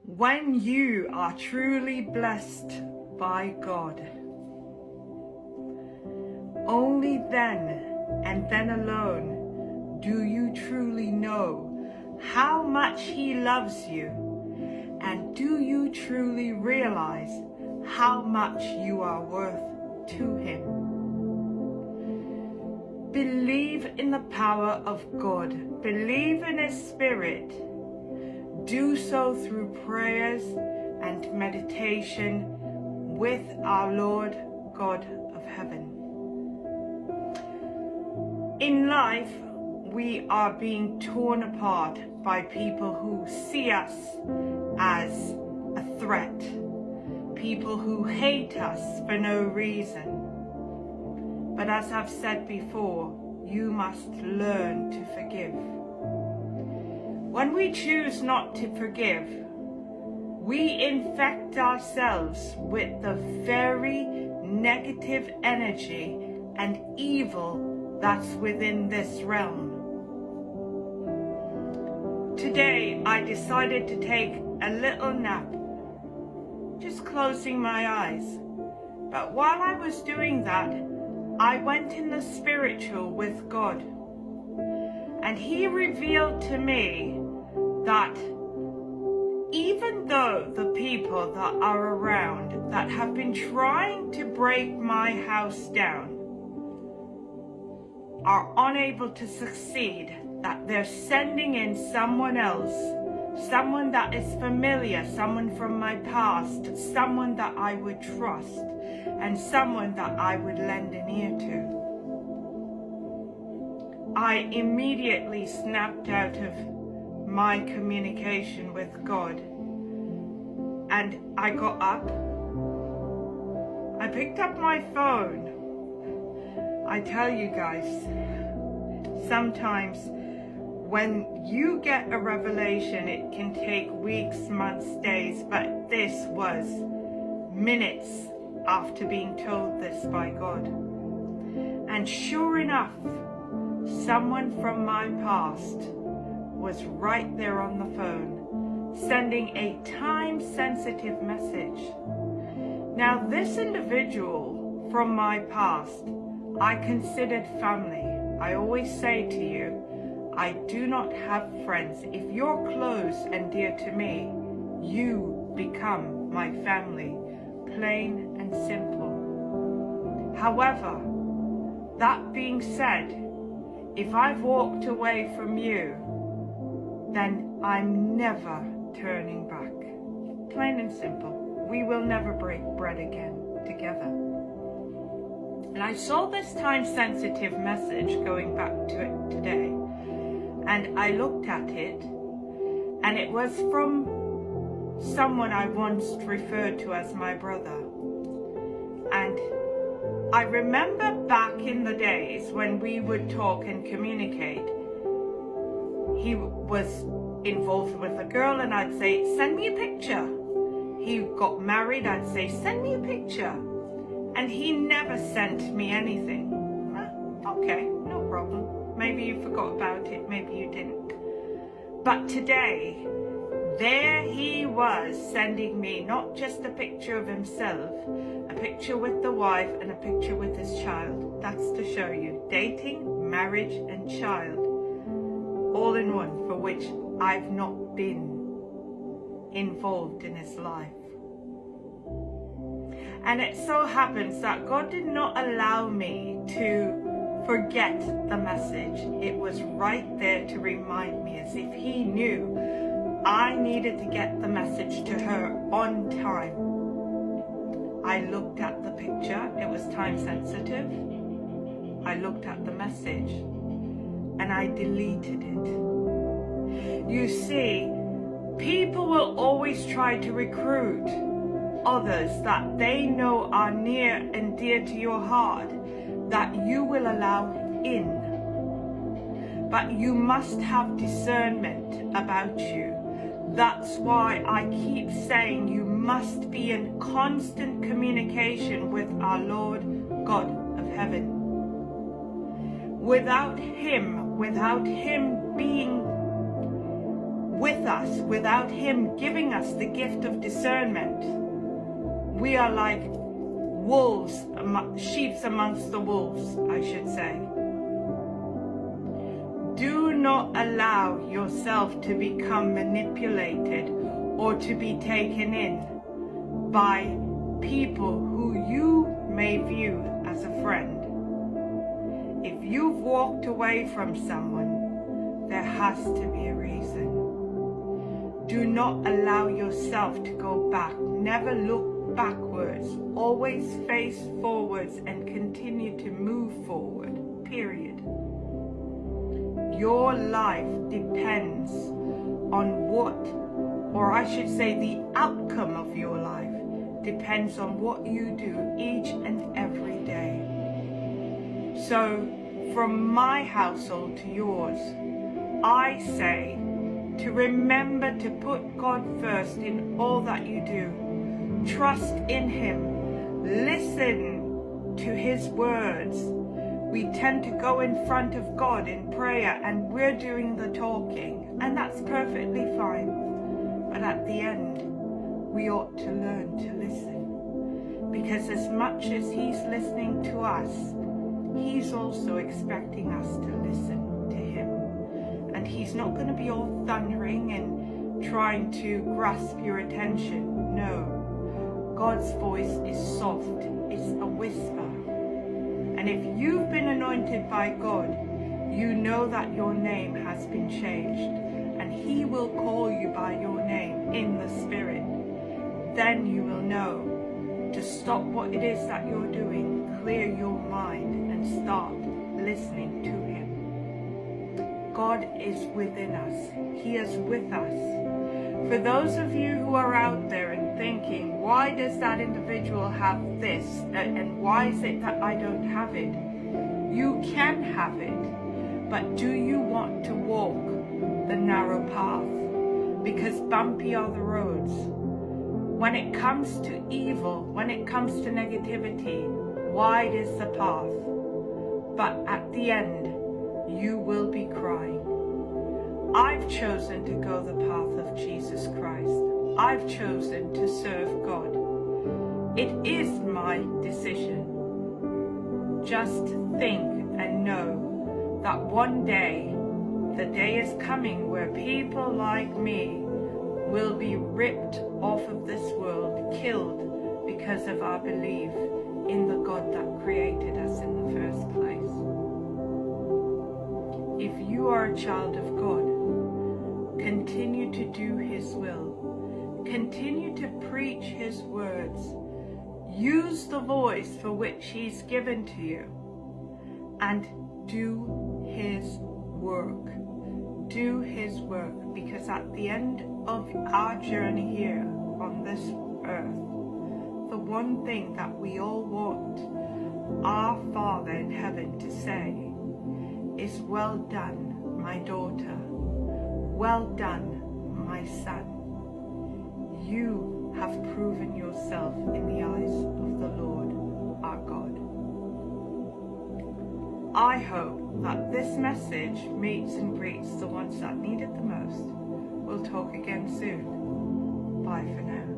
When you are truly blessed by God, only then and then alone do you truly know how much He loves you, and do you truly realize how much you are worth to Him. Believe in the power of God. Believe in His Spirit. Do so through prayers and meditation with our Lord God of heaven. In life, we are being torn apart by people who see us as a threat, people who hate us for no reason. But as I've said before, you must learn to forgive. When we choose not to forgive, we infect ourselves with the very negative energy and evil that's within this realm. Today, I decided to take a little nap, just closing my eyes. But while I was doing that, I went in the spiritual with God. And He revealed to me that even though the people that are around that have been trying to break my house down are unable to succeed, that they're sending in someone else, someone that is familiar, someone from my past, someone that I would trust, and someone that I would lend an ear to. I immediately snapped out of my communication with God, and I got up. I picked up my phone. I tell you guys, sometimes when you get a revelation, it can take weeks, months, days, but this was minutes after being told this by God. And sure enough, someone from my past was right there on the phone, sending a time-sensitive message. Now, this individual from my past, I considered family. I always say to you, I do not have friends. If you're close and dear to me, you become my family, plain and simple. However, that being said, if I've walked away from you, then I'm never turning back. Plain and simple. We will never break bread again together. And I saw this time-sensitive message going back to it today, and I looked at it, and it was from someone I once referred to as my brother. And I remember back in the days when we would talk and communicate, he was involved with a girl and I'd say, send me a picture. He got married, I'd say, send me a picture. And he never sent me anything. Okay, no problem. Maybe you forgot about it, maybe you didn't. But today, there he was sending me not just a picture of himself, a picture with the wife and a picture with his child. That's to show you dating, marriage and child, all in one, for which I've not been involved in his life. And it so happens that God did not allow me to forget the message. It was right there to remind me, as if He knew I needed to get the message to her on time. I looked at the picture, it was time sensitive. I looked at the message and I deleted it. You see, people will always try to recruit others that they know are near and dear to your heart, that you will allow in. But you must have discernment about you. That's why I keep saying you must be in constant communication with our Lord God of heaven. Without Him being with us, without him giving us the gift of discernment, we are like wolves, sheep amongst the wolves, I should say. Do not allow yourself to become manipulated or to be taken in by people who you may view as a friend. If you've walked away from someone, there has to be a reason. Do not allow yourself to go back. Never look backwards. Always face forwards and continue to move forward, period. Your life depends on what, or I should say the outcome of your life depends on what you do each and every day. So from my household to yours, I say to remember to put God first in all that you do. Trust in him. Listen to his words. We tend to go in front of God in prayer and we're doing the talking, and that's perfectly fine. But at the end, we ought to learn to listen, because as much as he's listening to us, he's also expecting us to listen to him. And he's not going to be all thundering and trying to grasp your attention. No, God's voice is soft, it's a whisper. And if you've been anointed by God, you know that your name has been changed, and he will call you by your name in the Spirit. Then you will know to stop what it is that you're doing, clear your mind, and start listening to him. God is within us. He is with us. For those of you who are out there and thinking, why does that individual have this, and why is it that I don't have it? You can have it, but do you want to walk the narrow path? Because bumpy are the roads. When it comes to evil, when it comes to negativity, wide is the path. But at the end, you will be crying. I've chosen to go the path of Jesus Christ. I've chosen to serve God. It is my decision. Just think and know that one day, the day is coming where people like me will be ripped off of this world, killed because of our belief in the God that created us in the first place. If you are a child of God, continue to do his will. Continue to preach his words. Use the voice for which he's given to you. And do his work. Do his work, because at the end of our journey here on this earth, the one thing that we all want our Father in heaven to say is, well done, my daughter. Well done, my son. You have proven yourself in the eyes of the Lord our God. I hope that this message meets and greets the ones that need it the most. We'll talk again soon. Bye for now.